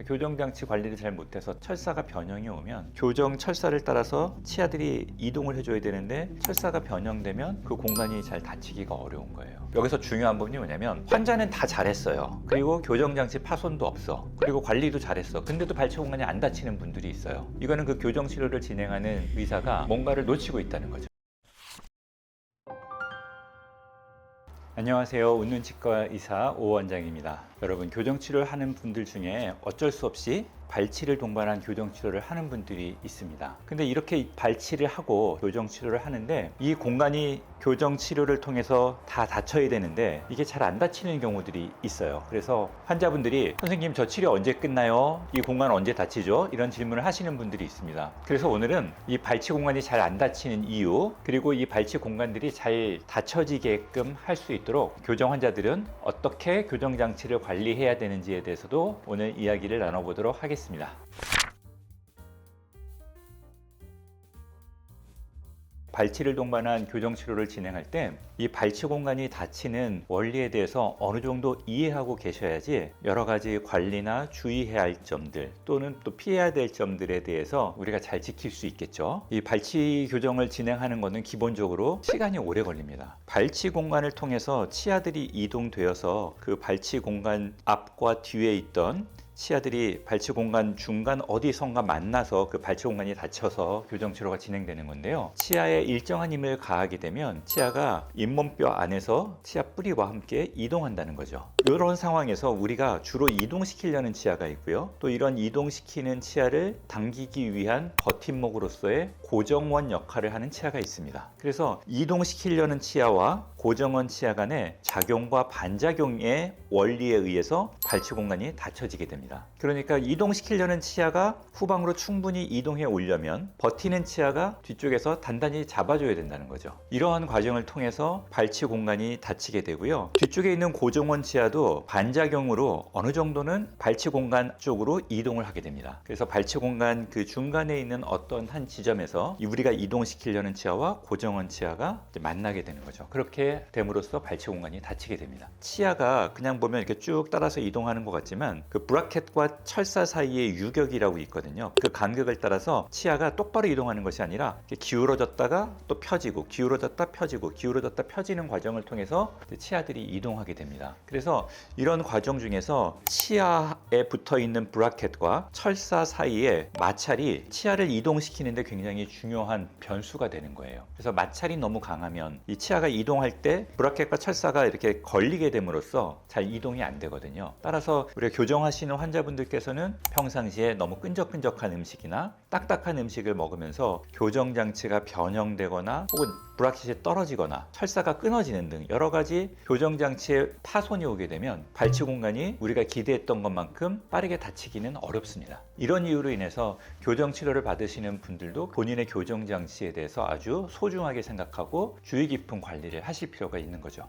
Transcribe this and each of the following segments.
교정장치 관리를 잘 못해서 철사가 변형이 오면 교정 철사를 따라서 치아들이 이동을 해줘야 되는데 철사가 변형되면 그 공간이 잘 닫히기가 어려운 거예요. 여기서 중요한 부분이 뭐냐면 환자는 다 잘했어요. 그리고 교정장치 파손도 없어. 그리고 관리도 잘했어. 근데도 발치 공간이 안 닫히는 분들이 있어요. 이거는 그 교정치료를 진행하는 의사가 뭔가를 놓치고 있다는 거죠. 안녕하세요. 웃는치과 의사 오 원장입니다. 여러분, 교정치료를 하는 분들 중에 어쩔 수 없이 발치를 동반한 교정치료를 하는 분들이 있습니다. 근데 이렇게 발치를 하고 교정치료를 하는데 이 공간이 교정치료를 통해서 다 닫혀야 되는데 이게 잘 안 닫히는 경우들이 있어요. 그래서 환자분들이 선생님, 저 치료 언제 끝나요? 이 공간 언제 닫히죠? 이런 질문을 하시는 분들이 있습니다. 그래서 오늘은 이 발치 공간이 잘 안 닫히는 이유, 그리고 이 발치 공간들이 잘 닫혀지게끔 할 수 있도록 교정 환자들은 어떻게 교정장치를 관리해야 되는지에 대해서도 오늘 이야기를 나눠보도록 하겠습니다. 발치를 동반한 교정치료를 진행할 때 이 발치 공간이 닫히는 원리에 대해서 어느 정도 이해하고 계셔야지 여러 가지 관리나 주의해야 할 점들 또는 또 피해야 될 점들에 대해서 우리가 잘 지킬 수 있겠죠. 이 발치 교정을 진행하는 것은 기본적으로 시간이 오래 걸립니다. 발치 공간을 통해서 치아들이 이동되어서 그 발치 공간 앞과 뒤에 있던 치아들이 발치 공간 중간 어디선가 만나서 그 발치 공간이 닫혀서 교정치료가 진행되는 건데요. 치아에 일정한 힘을 가하게 되면 치아가 잇몸뼈 안에서 치아 뿌리와 함께 이동한다는 거죠. 이런 상황에서 우리가 주로 이동시키려는 치아가 있고요. 또 이런 이동시키는 치아를 당기기 위한 버팀목으로서의 고정원 역할을 하는 치아가 있습니다. 그래서 이동시키려는 치아와 고정원 치아 간의 작용과 반작용의 원리에 의해서 발치 공간이 닫혀지게 됩니다. 그러니까 이동시키려는 치아가 후방으로 충분히 이동해 오려면 버티는 치아가 뒤쪽에서 단단히 잡아줘야 된다는 거죠. 이러한 과정을 통해서 발치 공간이 닫히게 되고요. 뒤쪽에 있는 고정원 치아도 반작용으로 어느 정도는 발치 공간 쪽으로 이동을 하게 됩니다. 그래서 발치 공간 그 중간에 있는 어떤 한 지점에서 우리가 이동시키려는 치아와 고정원 치아가 만나게 되는 거죠. 그렇게 됨으로써 발치 공간이 닫히게 됩니다. 치아가 그냥 보면 이렇게 쭉 따라서 이동하는 것 같지만 그 브라켓과 철사 사이의 유격이라고 있거든요. 그 간격을 따라서 치아가 똑바로 이동하는 것이 아니라 기울어졌다가 또 펴지고 기울어졌다 펴지고 기울어졌다 펴지는 과정을 통해서 치아들이 이동하게 됩니다. 그래서 이런 과정 중에서 치아에 붙어 있는 브라켓과 철사 사이에 마찰이 치아를 이동시키는데 굉장히 중요한 변수가 되는 거예요. 그래서 마찰이 너무 강하면 이 치아가 이동할 때 브라켓과 철사가 이렇게 걸리게 됨으로써 잘 이동이 안 되거든요. 따라서 우리가 교정하시는 환자분들께서는 평상시에 너무 끈적끈적한 음식이나 딱딱한 음식을 먹으면서 교정장치가 변형되거나 혹은 브라켓이 떨어지거나 철사가 끊어지는 등 여러 가지 교정장치에 파손이 오게 되면 발치 공간이 우리가 기대했던 것만큼 빠르게 닫히기는 어렵습니다. 이런 이유로 인해서 교정치료를 받으시는 분들도 본인의 교정장치에 대해서 아주 소중하게 생각하고 주의 깊은 관리를 하실 필요가 있는 거죠.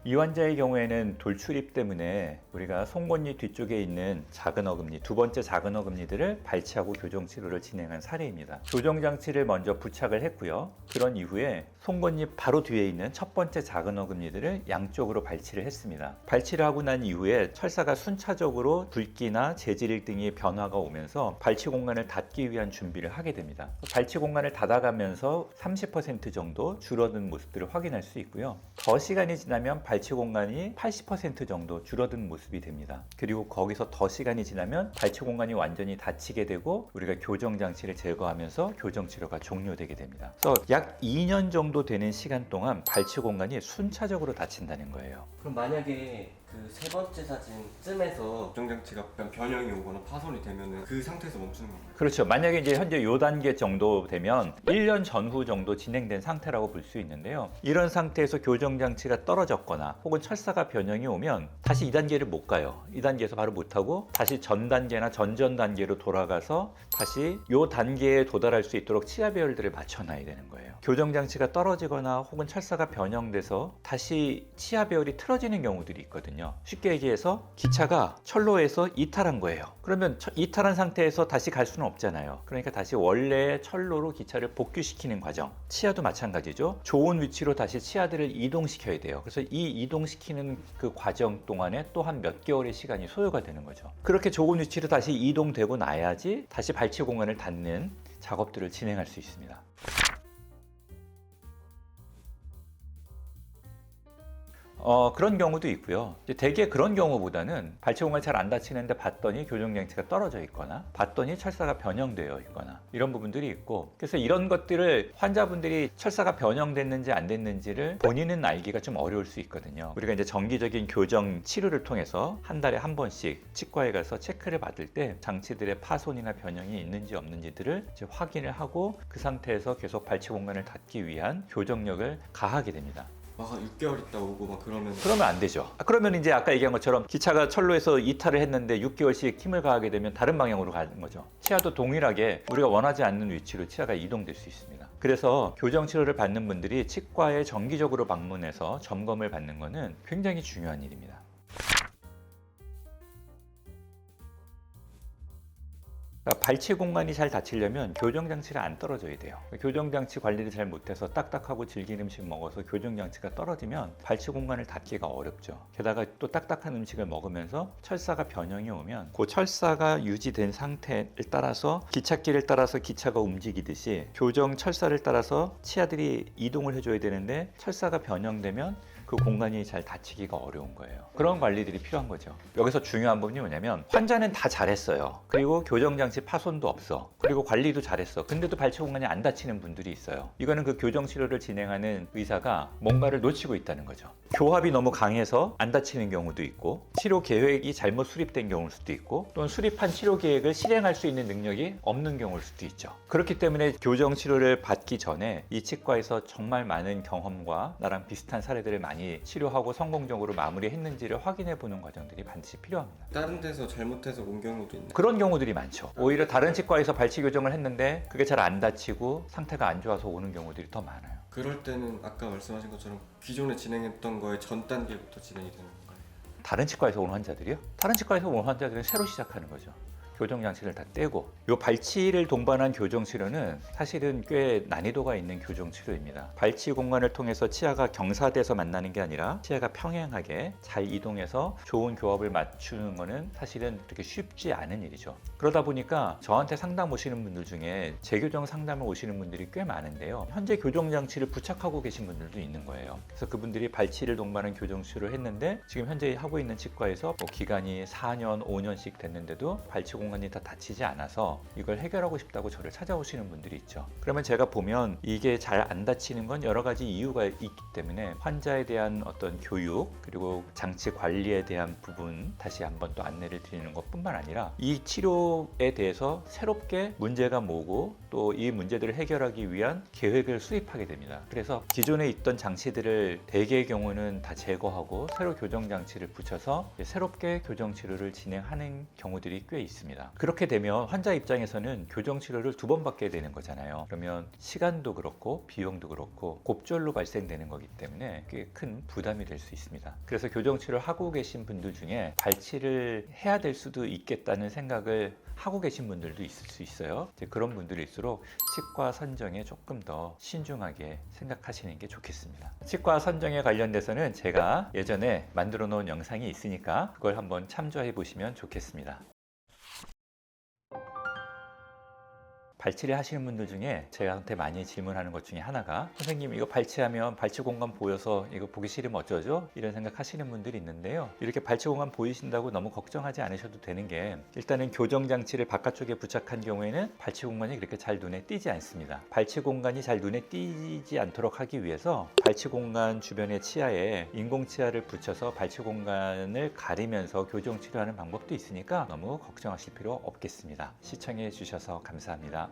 이 환자의 경우에는 돌출입 때문에 우리가 송곳니 뒤쪽에 있는 작은 어금니, 두 번째 작은 어금니들을 발치하고 교정치료를 진행한 사례입니다. 교정장치를 먼저 부착을 했고요. 그런 이후에 송곳니 바로 뒤에 있는 첫 번째 작은 어금니들을 양쪽으로 발치를 했습니다. 발치를 하고 난 이후에 철사가 순차적으로 굵기나 재질 등의 변화가 오면서 발치 공간을 닫기 위한 준비를 하게 됩니다. 발치 공간을 닫아가면서 30% 정도 줄어든 모습들을 확인할 수 있고요. 더 시간이 지나면 발치 공간이 80% 정도 줄어든 모습이 됩니다. 그리고 거기서 더 시간이 지나면 발치 공간이 완전히 닫히게 되고 우리가 교정장치를 제거하면서 교정치료가 종료되게 됩니다. 그래서 약 2년 정도 되는 시간 동안 발치 공간이 순차적으로 닫힌다는 거예요. 그럼 만약에 그 세 번째 사진쯤에서 교정장치가 변형이 오거나 파손이 되면은 그 상태에서 멈추는 건가요? 그렇죠. 만약에 이제 현재 요 단계 정도 되면 1년 전후 정도 진행된 상태라고 볼 수 있는데요. 이런 상태에서 교정장치가 떨어졌거나 혹은 철사가 변형이 오면 다시 2단계를 못 가요. 2단계에서 바로 못 하고 다시 전 단계나 전전 단계로 돌아가서 다시 요 단계에 도달할 수 있도록 치아 배열들을 맞춰놔야 되는 거예요. 교정장치가 떨어지거나 혹은 철사가 변형돼서 다시 치아 배열이 틀어지는 경우들이 있거든요. 쉽게 얘기해서 기차가 철로에서 이탈한 거예요. 그러면 이탈한 상태에서 다시 갈 수는 없잖아요. 그러니까 다시 원래의 철로로 기차를 복귀시키는 과정. 치아도 마찬가지죠. 좋은 위치로 다시 치아들을 이동시켜야 돼요. 그래서 이 이동시키는 그 과정 동안에 또 한 몇 개월의 시간이 소요가 되는 거죠. 그렇게 좋은 위치로 다시 이동되고 나야지 다시 발치 공간을 닫는 작업들을 진행할 수 있습니다. 그런 경우도 있고요. 대개 그런 경우보다는 발치 공간이 잘 안 닫히는데 봤더니 교정장치가 떨어져 있거나 봤더니 철사가 변형되어 있거나 이런 부분들이 있고, 그래서 이런 것들을 환자분들이 철사가 변형됐는지 안 됐는지를 본인은 알기가 좀 어려울 수 있거든요. 우리가 이제 정기적인 교정 치료를 통해서 한 달에 한 번씩 치과에 가서 체크를 받을 때 장치들의 파손이나 변형이 있는지 없는지들을 이제 확인을 하고 그 상태에서 계속 발치 공간을 닫기 위한 교정력을 가하게 됩니다. 막 6개월 있다 오고 막 그러면 안 되죠. 그러면 이제 아까 얘기한 것처럼 기차가 철로에서 이탈을 했는데 6개월씩 힘을 가하게 되면 다른 방향으로 가는 거죠. 치아도 동일하게 우리가 원하지 않는 위치로 치아가 이동될 수 있습니다. 그래서 교정 치료를 받는 분들이 치과에 정기적으로 방문해서 점검을 받는 것은 굉장히 중요한 일입니다. 발치 공간이 잘 닫히려면 교정장치가 안 떨어져야 돼요. 교정장치 관리를 잘 못해서 딱딱하고 질긴 음식 먹어서 교정장치가 떨어지면 발치 공간을 닫기가 어렵죠. 게다가 또 딱딱한 음식을 먹으면서 철사가 변형이 오면 그 철사가 유지된 상태를 따라서 기찻길을 따라서 기차가 움직이듯이 교정 철사를 따라서 치아들이 이동을 해줘야 되는데 철사가 변형되면 그 공간이 잘 닫히기가 어려운 거예요. 그런 관리들이 필요한 거죠. 여기서 중요한 부분이 뭐냐면 환자는 다 잘했어요. 그리고 교정장치 파손도 없어. 그리고 관리도 잘했어. 근데도 발치 공간이 안 닫히는 분들이 있어요. 이거는 그 교정치료를 진행하는 의사가 뭔가를 놓치고 있다는 거죠. 교합이 너무 강해서 안 닫히는 경우도 있고, 치료 계획이 잘못 수립된 경우일 수도 있고, 또는 수립한 치료 계획을 실행할 수 있는 능력이 없는 경우일 수도 있죠. 그렇기 때문에 교정치료를 받기 전에 이 치과에서 정말 많은 경험과 나랑 비슷한 사례들을 많이 치료하고 성공적으로 마무리했는지를 확인해 보는 과정들이 반드시 필요합니다. 다른 데서 잘못해서 온 경우도 있나요? 그런 경우들이 많죠. 오히려 다른 치과에서 발치 교정을 했는데 그게 잘 안 다치고 상태가 안 좋아서 오는 경우들이 더 많아요. 그럴 때는 아까 말씀하신 것처럼 기존에 진행했던 거의 전 단계부터 진행이 되는 건가요? 다른 치과에서 온 환자들이요? 다른 치과에서 온 환자들은 새로 시작하는 거죠. 교정장치를 다 떼고. 이 발치를 동반한 교정치료는 사실은 꽤 난이도가 있는 교정치료입니다. 발치 공간을 통해서 치아가 경사돼서 만나는 게 아니라 치아가 평행하게 잘 이동해서 좋은 교합을 맞추는 거는 사실은 그렇게 쉽지 않은 일이죠. 그러다 보니까 저한테 상담 오시는 분들 중에 재교정 상담을 오시는 분들이 꽤 많은데요. 현재 교정장치를 부착하고 계신 분들도 있는 거예요. 그래서 그분들이 발치를 동반한 교정치료를 했는데 지금 현재 하고 있는 치과에서 기간이 4년, 5년씩 됐는데도 발치 공간이 다 닫히지 않아서 이걸 해결하고 싶다고 저를 찾아오시는 분들이 있죠. 그러면 제가 보면 이게 잘 안 닫히는 건 여러 가지 이유가 있기 때문에 환자에 대한 어떤 교육, 그리고 장치 관리에 대한 부분 다시 한번 또 안내를 드리는 것뿐만 아니라 이 치료에 대해서 새롭게 문제가 뭐고 또 이 문제들을 해결하기 위한 계획을 수립하게 됩니다. 그래서 기존에 있던 장치들을 대개의 경우는 다 제거하고 새로 교정 장치를 붙여서 새롭게 교정 치료를 진행하는 경우들이 꽤 있습니다. 그렇게 되면 환자 입장에서는 교정 치료를 2번 받게 되는 거잖아요. 그러면 시간도 그렇고 비용도 그렇고 곱절로 발생되는 거기 때문에 꽤 큰 부담이 될 수 있습니다. 그래서 교정 치료를 하고 계신 분들 중에 발치를 해야 될 수도 있겠다는 생각을 하고 계신 분들도 있을 수 있어요. 그런 분들일수록 치과 선정에 조금 더 신중하게 생각하시는 게 좋겠습니다. 치과 선정에 관련돼서는 제가 예전에 만들어 놓은 영상이 있으니까 그걸 한번 참조해 보시면 좋겠습니다. 발치를 하시는 분들 중에 저한테 많이 질문하는 것 중에 하나가, 선생님 이거 발치하면 발치 공간 보여서 이거 보기 싫으면 어쩌죠? 이런 생각 하시는 분들이 있는데요. 이렇게 발치 공간 보이신다고 너무 걱정하지 않으셔도 되는 게, 일단은 교정 장치를 바깥쪽에 부착한 경우에는 발치 공간이 그렇게 잘 눈에 띄지 않습니다. 발치 공간이 잘 눈에 띄지 않도록 하기 위해서 발치 공간 주변의 치아에 인공치아를 붙여서 발치 공간을 가리면서 교정 치료하는 방법도 있으니까 너무 걱정하실 필요 없겠습니다. 시청해 주셔서 감사합니다.